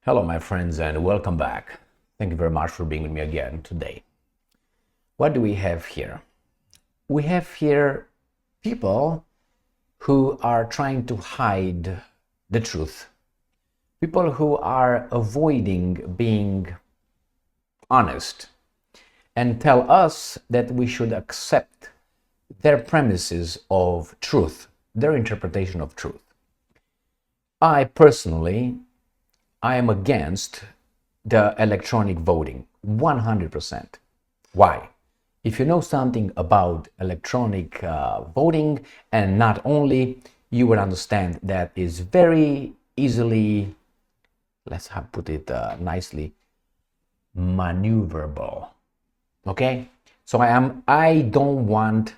Hello, my friends, and welcome back. Thank you very much for being with me again today. What do we have here? We have here people who are trying to hide the truth, people who are avoiding being honest and tell us that we should accept their premises of truth, their interpretation of truth. I personally am against the electronic voting 100%. Why? If you know something about electronic voting, and not only, you will understand that is very easily, let's put it nicely, maneuverable. Okay? So I don't want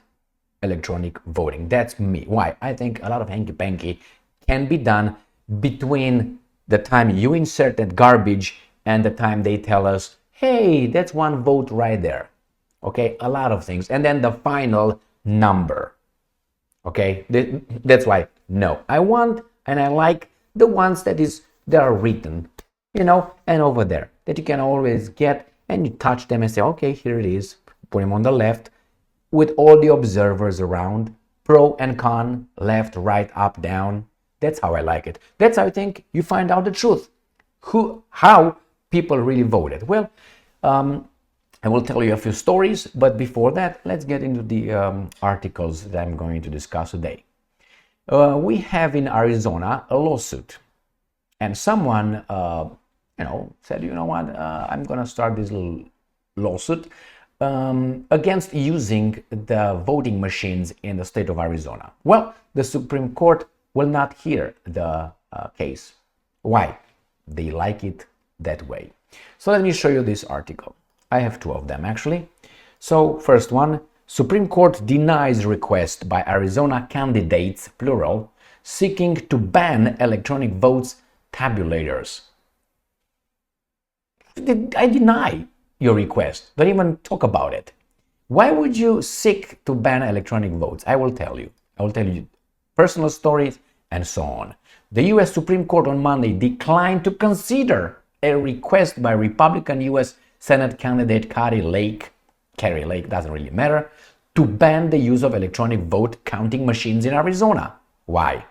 electronic voting. That's me. Why? I think a lot of hanky-panky can be done between the time you insert that garbage and the time they tell us, hey, that's one vote right there. Okay, a lot of things. And then the final number. Okay, that's why, no. I want and I like the ones that are written, and over there, that you can always get and you touch them and say, okay, here it is. Put them on the left with all the observers around, pro and con, left, right, up, down. That's how I like it. That's how I think you find out the truth. How people really voted. Well, I will tell you a few stories, but before that, let's get into the articles that I'm going to discuss today. We have in Arizona a lawsuit, and someone, said, you know what, I'm going to start this little lawsuit against using the voting machines in the state of Arizona. Well, the Supreme Court will not hear the case. Why? They like it that way. So let me show you this article. I have two of them actually. So first one, Supreme Court denies request by Arizona candidates, plural, seeking to ban electronic votes tabulators. I deny your request. Don't even talk about it. Why would you seek to ban electronic votes? I will tell you. Personal stories and so on. The U.S. Supreme Court on Monday declined to consider a request by Republican U.S. Senate candidate Kari Lake, doesn't really matter, to ban the use of electronic vote counting machines in Arizona. Why?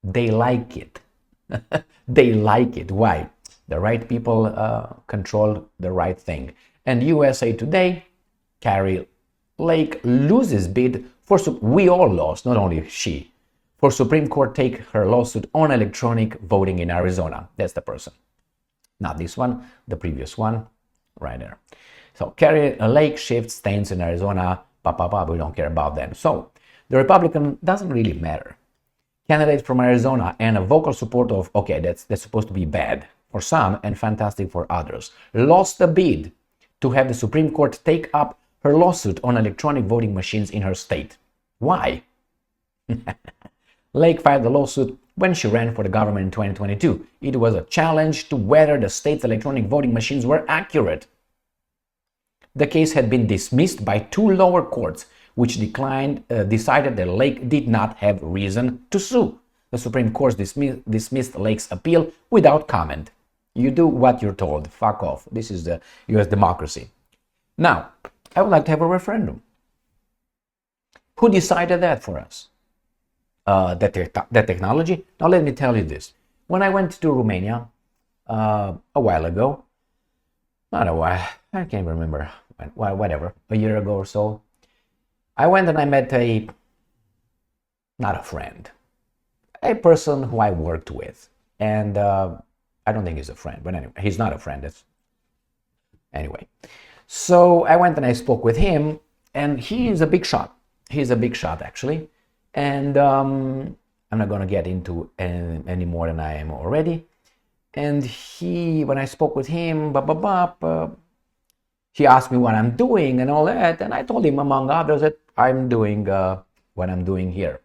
They like it. They like it. Why? The right people control the right thing. And USA Today, Kari Lake loses bid for, we all lost, not only she, for Supreme Court take her lawsuit on electronic voting in Arizona. That's the person. Not this one, the previous one, right there. So Kari Lake shifts states in Arizona, we don't care about them. So the Republican doesn't really matter. Candidate from Arizona and a vocal support of, okay, that's supposed to be bad for some and fantastic for others, lost the bid to have the Supreme Court take up her lawsuit on electronic voting machines in her state. Why? Lake filed the lawsuit when she ran for the government in 2022. It was a challenge to whether the state's electronic voting machines were accurate. The case had been dismissed by two lower courts, which decided that Lake did not have reason to sue. The Supreme Court dismissed Lake's appeal without comment. You do what you're told. Fuck off. This is the U.S. democracy. Now, I would like to have a referendum. Who decided that for us? That technology? Now let me tell you this. When I went to Romania a while ago, not a while, I can't remember, whatever, a year ago or so, I went and I met not a friend, a person who I worked with. And I don't think he's a friend, but anyway, he's not a friend. Anyway, so I went and I spoke with him, and he is a big shot. He's a big shot, actually. And I'm not going to get into any more than I am already. And when I spoke with him, he asked me what I'm doing and all that. And I told him, among others, that I'm doing what I'm doing here.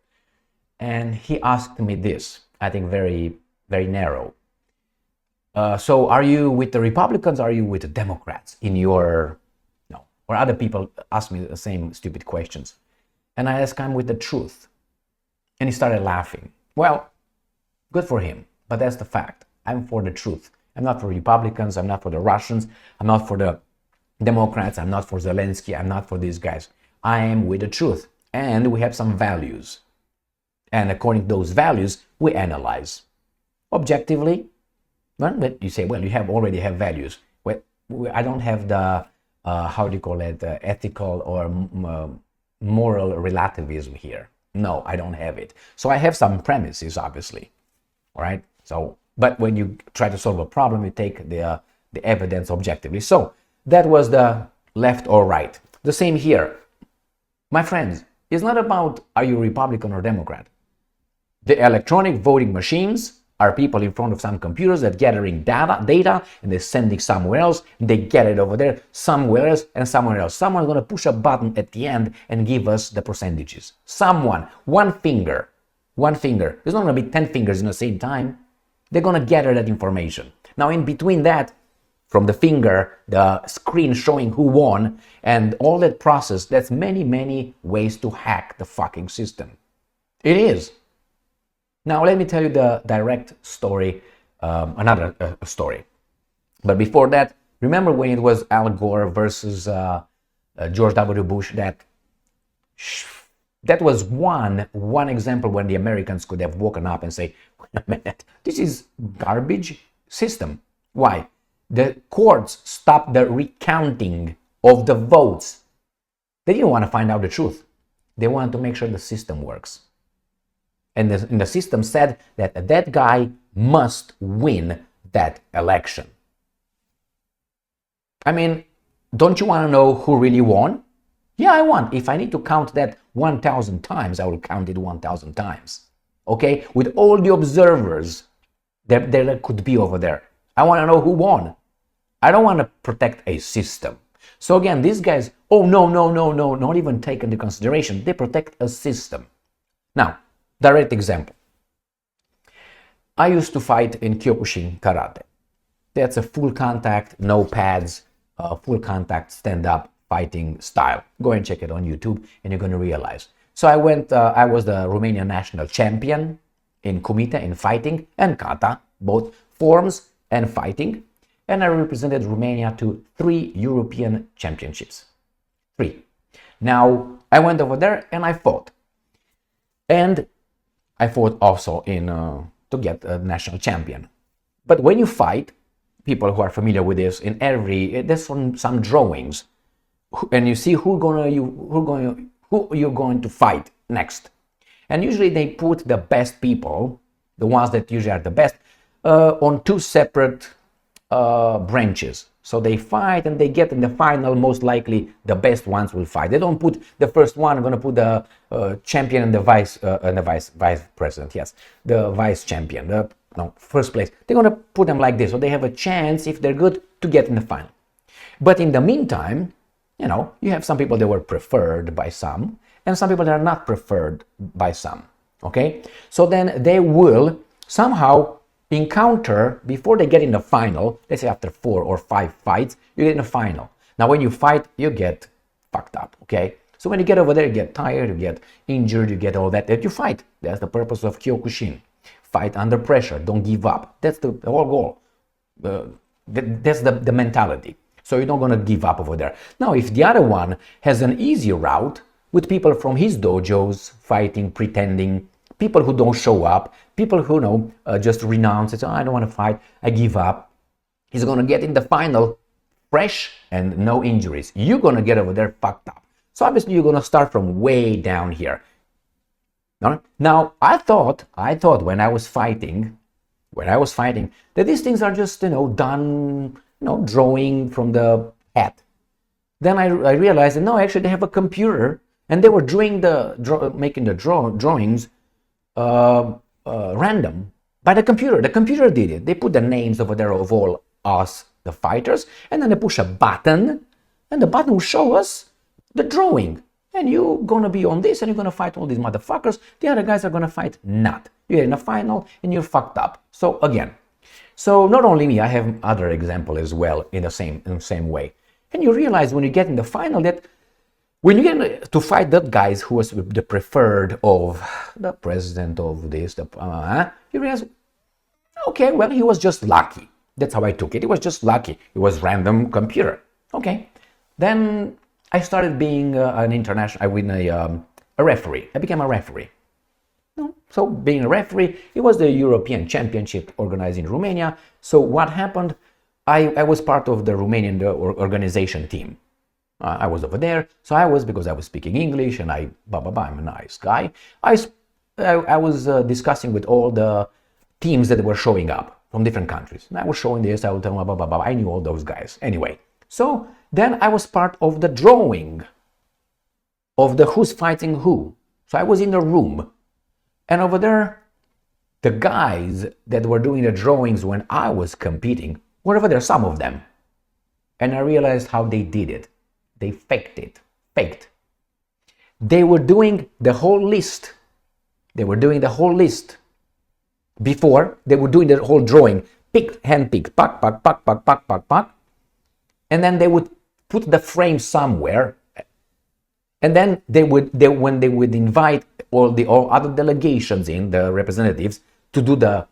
And he asked me this, I think very, very narrow. So are you with the Republicans? Or are you with the Democrats in your, no, or other people ask me the same stupid questions. And I asked him with the truth. And he started laughing. Well, good for him, but that's the fact. I'm for the truth. I'm not for Republicans. I'm not for the Russians. I'm not for the Democrats. I'm not for Zelensky. I'm not for these guys. I am with the truth. And we have some values. And according to those values, we analyze. Objectively, well, but you say, well, you already have values. Well, I don't have the, how do you call it, ethical or moral relativism here. No, I don't have it. So I have some premises, obviously. All right. So, but when you try to solve a problem, you take the evidence objectively. So that was the left or right. The same here. My friends, it's not about are you Republican or Democrat. The electronic voting machines are people in front of some computers that gathering data and they're sending somewhere else. And they get it over there, somewhere else, and somewhere else. Someone's going to push a button at the end and give us the percentages. Someone, one finger. There's not going to be 10 fingers in the same time. They're going to gather that information. Now, in between that, from the finger, the screen showing who won, and all that process, that's many, many ways to hack the fucking system. It is. Now, let me tell you the direct story, another story. But before that, remember when it was Al Gore versus George W. Bush, that was one example when the Americans could have woken up and say, wait a minute, this is garbage system. Why? The courts stopped the recounting of the votes. They didn't want to find out the truth. They wanted to make sure the system works. And the system said that that guy must win that election. I mean, don't you want to know who really won? Yeah, I won. If I need to count that 1,000 times, I will count it 1,000 times. Okay? With all the observers there could be over there. I want to know who won. I don't want to protect a system. So again, these guys, oh, no, not even take into consideration. They protect a system. Now, direct example. I used to fight in Kyokushin Karate. That's a full contact, no pads, full contact stand-up fighting style. Go and check it on YouTube and you're going to realize. So I was the Romanian national champion in Kumite, in fighting and kata, both forms and fighting. And I represented Romania to 3 European championships. 3. Now, I went over there and I fought. And I fought also to get a national champion. But when you fight, people who are familiar with this, there's some drawings, and you see who you're going to fight next. And usually they put the best people, the ones that usually are the best, on 2 separate branches. So they fight and they get in the final, most likely the best ones will fight. They don't put the first one, going to put the champion and the vice president, yes, the vice champion, first place. They're going to put them like this, so they have a chance, if they're good, to get in the final. But in the meantime, you have some people that were preferred by some, and some people that are not preferred by some, okay? So then they will somehow encounter, before they get in the final, let's say after 4 or 5 fights, you get in the final. Now when you fight, you get fucked up, okay? So when you get over there, you get tired, you get injured, you get all that you fight. That's the purpose of Kyokushin. Fight under pressure, don't give up. That's the whole goal. That's the mentality. So you're not going to give up over there. Now, if the other one has an easy route with people from his dojos fighting, pretending, people who don't show up, people who just renounce it, I don't want to fight, I give up. He's going to get in the final fresh and no injuries. You're going to get over there fucked up. So obviously you're going to start from way down here. Now, I thought when I was fighting, that these things are just, done, drawing from the hat. Then I realized that no, actually they have a computer and they were making the drawings random by the computer. The computer did it. They put the names over there of all us, the fighters, and then they push a button, and the button will show us the drawing. And you're gonna be on this, and you're gonna fight all these motherfuckers. The other guys are gonna fight not. You're in a final, and you're fucked up. So again, not only me, I have other example as well in the same way. And you realize when you get in the final that when you get to fight that guys who was the preferred of the president of this, you realize, Okay, well, he was just lucky. That's how I took it. It was just lucky. It was random computer. Okay. Then I started being an international, I win a referee. I became a referee. No. So being a referee, it was the European Championship organized in Romania. So what happened? I was part of the Romanian organization team. I was over there. So because I was speaking English and I'm a nice guy. I was discussing with all the teams that were showing up from different countries. And I was showing this, I would tell them, blah, blah, blah. I knew all those guys. Anyway, so then I was part of the drawing of the who's fighting who. So I was in the room. And over there, the guys that were doing the drawings when I was competing were over there, some of them. And I realized how they did it. They faked it. They were doing the whole list. Before, they were doing the whole drawing. Hand-pick, pack. And then they would put the frame somewhere. And then when they would invite all other delegations in, the representatives, to do the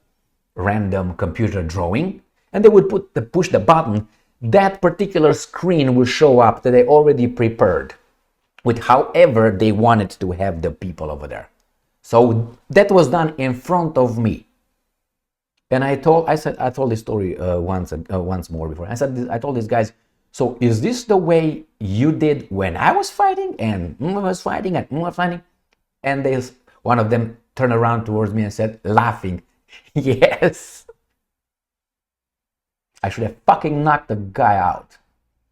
random computer drawing, and they would push the button, that particular screen will show up that they already prepared with however they wanted to have the people over there. So that was done in front of me. And I told this story once more before. I told these guys, so is this the way you did when I was fighting and was fighting and was fighting? And one of them turned around towards me and said, laughing, yes. I should have fucking knocked the guy out.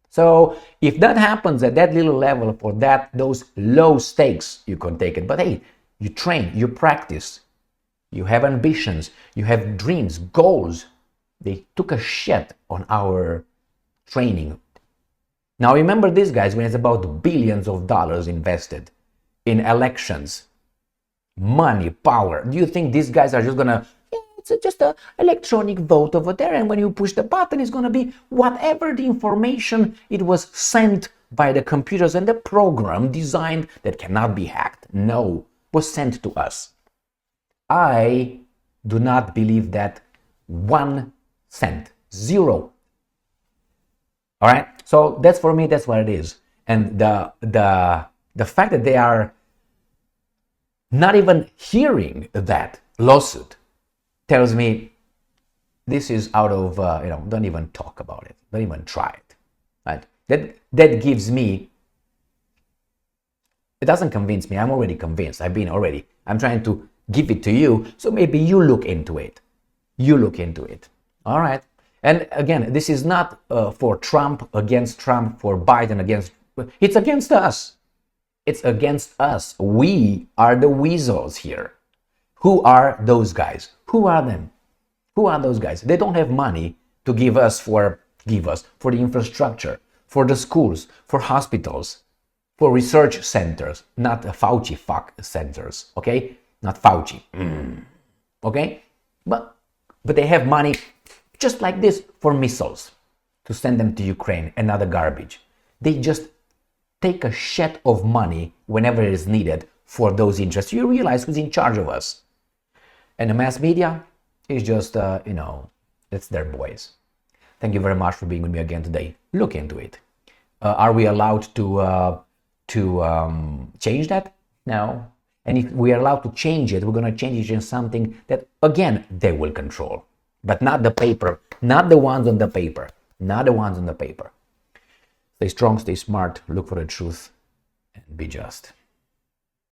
So if that happens at that little level for those low stakes, you can take it. But hey, you train, you practice, you have ambitions, you have dreams, goals. They took a shit on our training. Now remember these guys when it's about billions of dollars invested in elections, money, power. Do you think these guys are just gonna, it's just an electronic vote over there, and when you push the button, it's gonna be whatever the information it was sent by the computers and the program designed that cannot be hacked. No, was sent to us. I do not believe that 1 cent, zero. All right, so that's for me. That's what it is, and the fact that they are not even hearing that lawsuit tells me this is out of don't even talk about it, don't even try it. Right? That gives me. It doesn't convince me. I'm already convinced. I'm trying to give it to you, so maybe you look into it. All right. And again, this is not for Trump against Trump, for Biden against. It's against us. It's against us. We are the weasels here. Who are those guys? Who are them? Who are those guys? They don't have money to give us for the infrastructure, for the schools, for hospitals, for research centers, not Fauci centers, okay? Not Fauci. Okay? But they have money just like this for missiles to send them to Ukraine and other garbage. They just take a shit of money whenever it is needed for those interests. You realize who's in charge of us. And the mass media is just, it's their boys. Thank you very much for being with me again today. Look into it. Are we allowed to change that? No. And if we are allowed to change it, we're going to change it in something that, again, they will control. But not the paper, not the ones on the paper, Stay strong, stay smart, look for the truth, and be just.